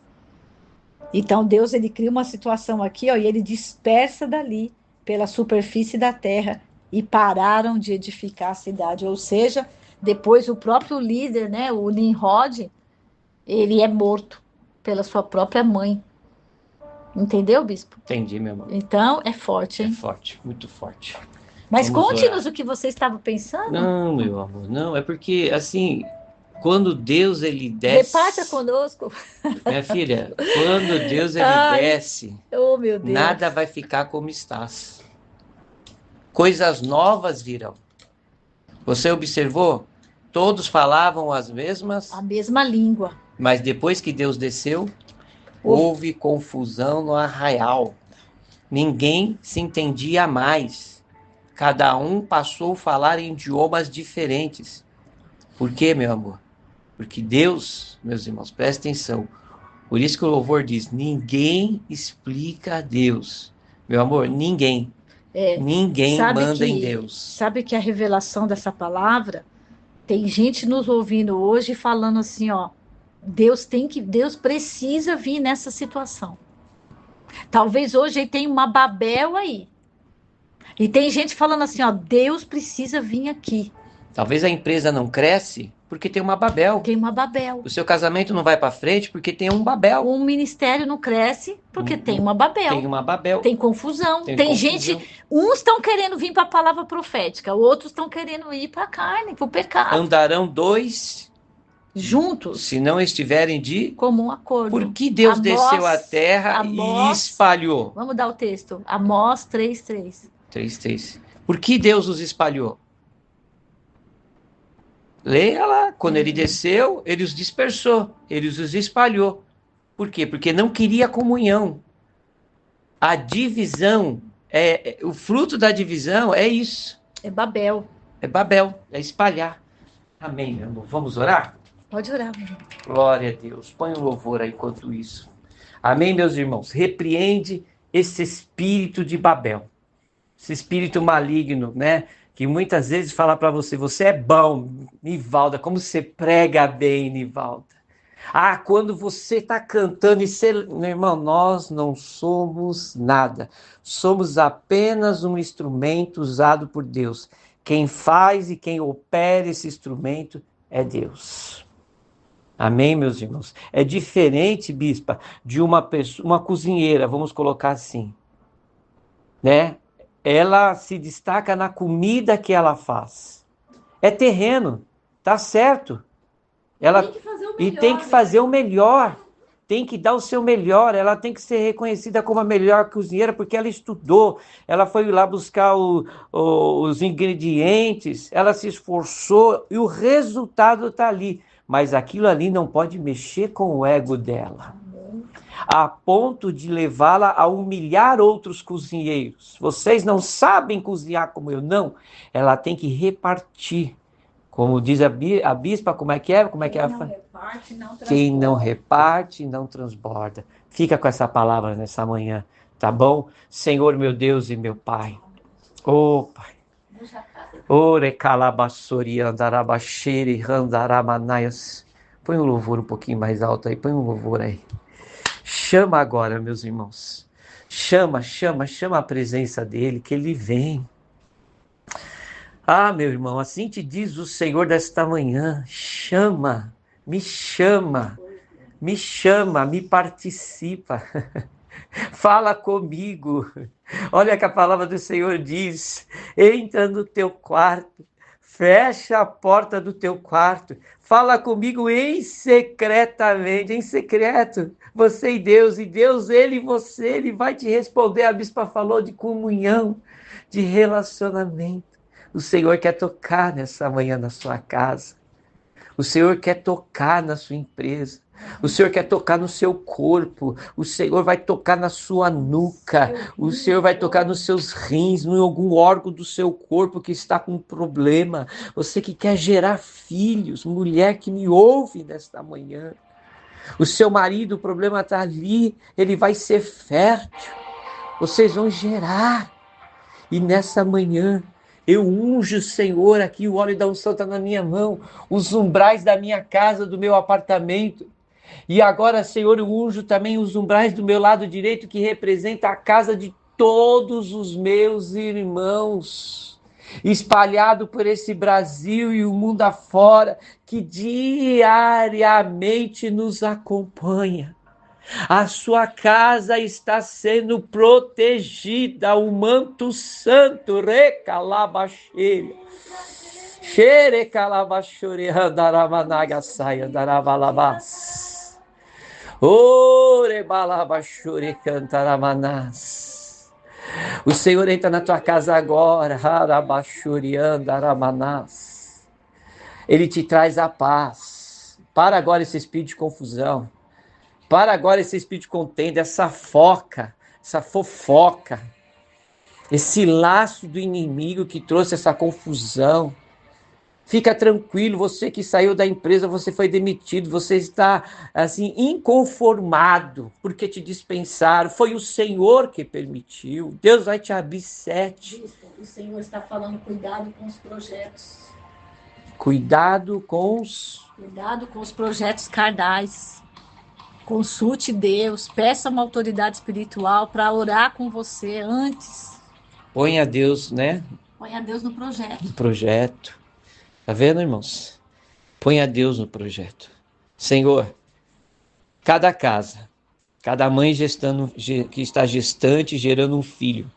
Então, Deus, ele cria uma situação aqui, ó, e ele dispersa dali, pela superfície da terra, e pararam de edificar a cidade. Ou seja, depois o próprio líder, né, o Nimrod, ele é morto pela sua própria mãe. Entendeu, Bispo? Entendi, meu irmão. Então, é forte, hein? É forte, muito forte. Mas conte-nos o que você estava pensando. Não, meu amor, não. É porque, assim, quando Deus, ele desce... Reparta conosco. Minha filha, quando Deus, ele desce, oh, meu Deus, nada vai ficar como estás. Coisas novas virão. Você observou? Todos falavam a mesma língua. Mas depois que Deus desceu, houve confusão no arraial. Ninguém se entendia mais. Cada um passou a falar em idiomas diferentes. Por quê, meu amor? Porque Deus, meus irmãos, prestem atenção. Por isso que o louvor diz, ninguém explica a Deus. Meu amor, ninguém. Ninguém manda em Deus. Sabe que a revelação dessa palavra, tem gente nos ouvindo hoje falando assim, ó, Deus precisa vir nessa situação. Talvez hoje ele tenha uma Babel aí. E tem gente falando assim, ó, Deus precisa vir aqui. Talvez a empresa não cresce porque tem uma Babel. Tem uma Babel. O seu casamento não vai para frente porque tem um Babel. Um ministério não cresce porque tem uma Babel. Tem uma Babel. Tem confusão. Tem gente, uns estão querendo vir para a palavra profética, outros estão querendo ir para a carne, para o pecado. Andarão dois juntos, se não estiverem de comum acordo. Por que Deus desceu à terra e espalhou? Vamos dar o texto. Amós 3:3. 3:3. Por que Deus os espalhou? Leia lá. Quando ele desceu, ele os dispersou. Ele os espalhou. Por quê? Porque não queria comunhão. A divisão, o fruto da divisão é isso. É Babel. É Babel, é espalhar. Amém, meu amor. Vamos orar? Pode orar, meu irmão. Glória a Deus. Põe o louvor aí enquanto isso. Amém, meus irmãos. Repreende esse espírito de Babel. Esse espírito maligno, né? Que muitas vezes fala para você, você é bom, Nivalda, como você prega bem, Nivalda. Ah, quando você está cantando, meu irmão, nós não somos nada. Somos apenas um instrumento usado por Deus. Quem faz e quem opera esse instrumento é Deus. Amém, meus irmãos? É diferente, bispa, de uma pessoa, uma cozinheira, vamos colocar assim, né? Ela se destaca na comida que ela faz. É terreno, tá certo. Ela tem que fazer o melhor, tem que dar o seu melhor, ela tem que ser reconhecida como a melhor cozinheira porque ela estudou, ela foi lá buscar os ingredientes, ela se esforçou e o resultado está ali. Mas aquilo ali não pode mexer com o ego dela, a ponto de levá-la a humilhar outros cozinheiros. Vocês não sabem cozinhar como eu, não. Ela tem que repartir. Como diz a bispa, como é que é? Quem não reparte, não transborda. Fica com essa palavra nessa manhã, tá bom? Senhor, meu Deus e meu Pai. Ô, Pai. Ore calabassori andarabaxere andaramanaias. Põe o louvor um pouquinho mais alto aí, põe um louvor aí. Chama agora, meus irmãos. Chama a presença dele, que ele vem. Ah, meu irmão, assim te diz o Senhor desta manhã. Chama, me participa. Fala comigo. Olha que a palavra do Senhor diz: entra no teu quarto, fecha a porta do teu quarto, fala comigo em secretamente, em secreto, você e Deus, ele e você, ele vai te responder. A bispa falou de comunhão, de relacionamento. O Senhor quer tocar nessa manhã na sua casa, o Senhor quer tocar na sua empresa, o Senhor quer tocar no seu corpo, o Senhor vai tocar na sua nuca, o Senhor vai tocar nos seus rins, em algum órgão do seu corpo que está com problema. Você que quer gerar filhos, mulher que me ouve nesta manhã, o seu marido, o problema está ali, ele vai ser fértil, vocês vão gerar. E nessa manhã, eu unjo o Senhor aqui, o óleo da unção está na minha mão, os umbrais da minha casa, do meu apartamento. E agora, Senhor, eu unjo também os umbrais do meu lado direito, que representa a casa de todos os meus irmãos, espalhado por esse Brasil e o mundo afora, que diariamente nos acompanha. A sua casa está sendo protegida, o manto santo, recalabaxeira. Xere calabaxore andaramanaga saia andarabalabás. Ore balabaxore cantaramanás. O Senhor entra na tua casa agora, harabaxore andaramanás. Ele te traz a paz. Para agora esse espírito de confusão. Para agora esse espírito de contenda, essa foca, essa fofoca, esse laço do inimigo que trouxe essa confusão. Fica tranquilo, você que saiu da empresa, você foi demitido, você está assim inconformado porque te dispensaram. Foi o Senhor que permitiu. Deus vai te abrir 7. O Senhor está falando, cuidado com os projetos. Cuidado com os projetos carnais. Consulte Deus, peça uma autoridade espiritual para orar com você antes. Ponha Deus, né? Ponha Deus no projeto. No projeto. Tá vendo, irmãos? Ponha Deus no projeto. Senhor, cada casa, cada mãe que está gestante, gerando um filho.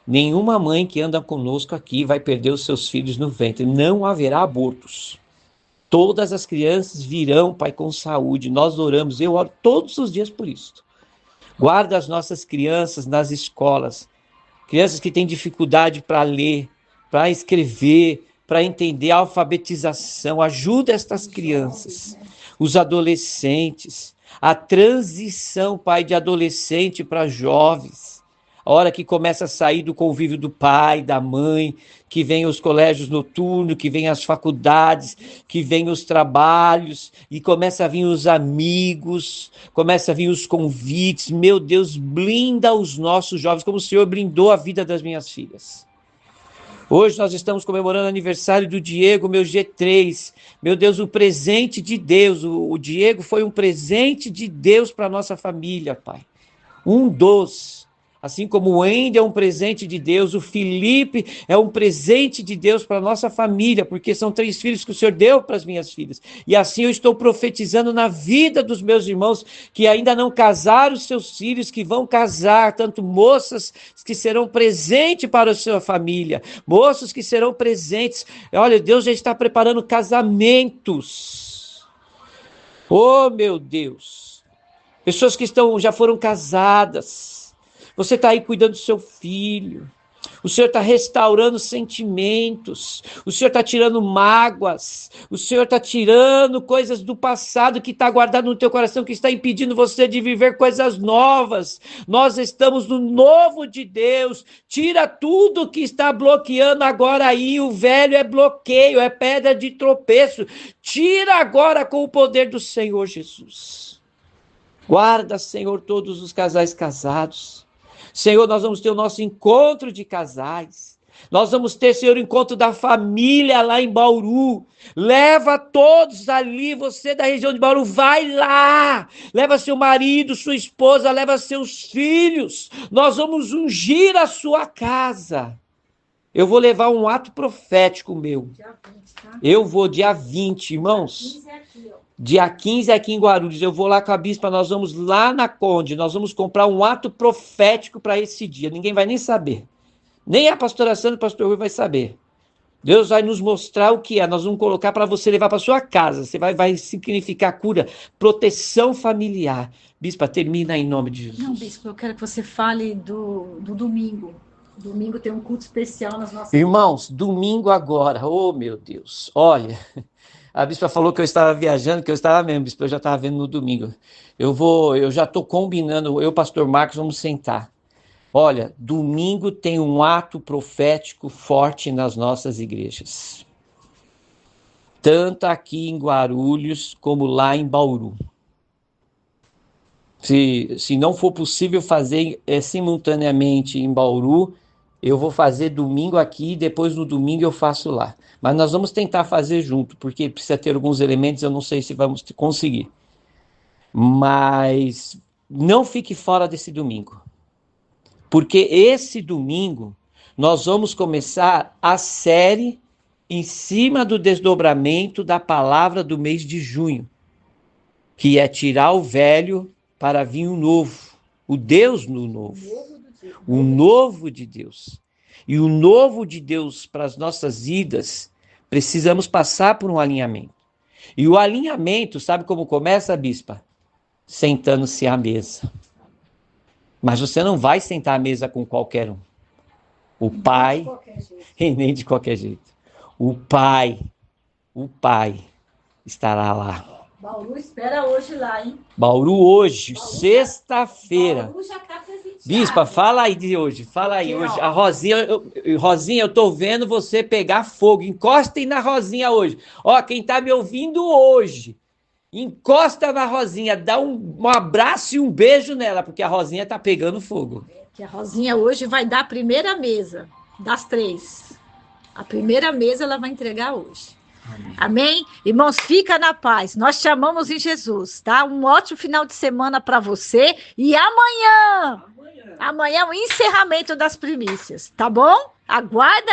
Nenhuma mãe que anda conosco aqui vai perder os seus filhos no ventre. Não haverá abortos. Todas as crianças virão, Pai, com saúde. Nós oramos, eu oro todos os dias por isso. Guarda as nossas crianças nas escolas. Crianças que têm dificuldade para ler, para escrever, para entender a alfabetização. Ajuda estas crianças, os adolescentes, a transição, Pai, de adolescente para jovens. A hora que começa a sair do convívio do pai, da mãe, que vem os colégios noturnos, que vem as faculdades, que vem os trabalhos, e começa a vir os amigos, começa a vir os convites. Meu Deus, blinda os nossos jovens, como o Senhor blindou a vida das minhas filhas. Hoje nós estamos comemorando o aniversário do Diego, meu G3. Meu Deus, o presente de Deus. O Diego foi um presente de Deus para a nossa família, Pai. Um dos. Assim como o Andy é um presente de Deus, o Felipe é um presente de Deus para a nossa família, porque são 3 filhos que o Senhor deu para as minhas filhas. E assim eu estou profetizando na vida dos meus irmãos que ainda não casaram os seus filhos, que vão casar, tanto moças que serão presentes para a sua família, moços que serão presentes. Olha, Deus já está preparando casamentos. Oh, meu Deus! Pessoas que já foram casadas. Você está aí cuidando do seu filho. O Senhor está restaurando sentimentos. O Senhor está tirando mágoas. O Senhor está tirando coisas do passado que está guardado no teu coração, que está impedindo você de viver coisas novas. Nós estamos no novo de Deus. Tira tudo que está bloqueando agora aí. O velho é bloqueio, é pedra de tropeço. Tira agora com o poder do Senhor Jesus. Guarda, Senhor, todos os casais casados. Senhor, nós vamos ter o nosso encontro de casais. Nós vamos ter, Senhor, o encontro da família lá em Bauru. Leva todos ali, você da região de Bauru, vai lá. Leva seu marido, sua esposa, leva seus filhos. Nós vamos ungir a sua casa. Eu vou levar um ato profético meu. Dia 20, tá? Eu vou dia 20, irmãos. Dia 15 é aqui, ó. Dia 15 aqui em Guarulhos, eu vou lá com a bispa, nós vamos lá na Conde, nós vamos comprar um ato profético para esse dia, ninguém vai nem saber, nem a pastora Sandra e o pastor Rui vai saber. Deus vai nos mostrar o que é, nós vamos colocar para você levar para sua casa, você vai significar cura, proteção familiar. Bispa, termina em nome de Jesus. Não, bispo, eu quero que você fale do domingo. Domingo tem um culto especial nas nossas... Irmãos, domingo agora, oh meu Deus, olha... A bispa falou que eu estava viajando, que eu estava mesmo, bispa, eu já estava vendo no domingo. Eu já estou combinando, eu e o pastor Marcos vamos sentar. Olha, domingo tem um ato profético forte nas nossas igrejas. Tanto aqui em Guarulhos, como lá em Bauru. Se não for possível fazer simultaneamente em Bauru, eu vou fazer domingo aqui e depois no domingo eu faço lá. Mas nós vamos tentar fazer junto, porque precisa ter alguns elementos, eu não sei se vamos conseguir. Mas não fique fora desse domingo. Porque esse domingo nós vamos começar a série em cima do desdobramento da palavra do mês de junho, que é tirar o velho para vir o novo, o Deus no novo, o novo de Deus. E o novo de Deus para as nossas vidas, precisamos passar por um alinhamento. E o alinhamento, sabe como começa, bispa? Sentando-se à mesa. Mas você não vai sentar à mesa com qualquer um. O Pai, e nem de qualquer jeito. O Pai estará lá. Bauru espera hoje lá, hein? Bauru hoje, sexta-feira. Bauru já está presenteado. Bispa, fala aí de hoje, fala aí hoje. A Rosinha, Rosinha, eu tô vendo você pegar fogo. Encostem na Rosinha hoje. Ó, quem tá me ouvindo hoje, encosta na Rosinha, dá um abraço e um beijo nela, porque a Rosinha tá pegando fogo. Que a Rosinha hoje vai dar a primeira mesa das 3. A primeira mesa ela vai entregar hoje. Amém? Irmãos, fica na paz. Nós te amamos em Jesus, tá? Um ótimo final de semana para você. E amanhã é o encerramento das primícias, tá bom? Aguarda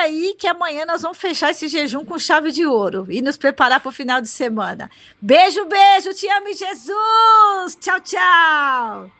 aí que amanhã nós vamos fechar esse jejum com chave de ouro e nos preparar para o final de semana. Beijo, beijo. Te amo em Jesus. Tchau, tchau.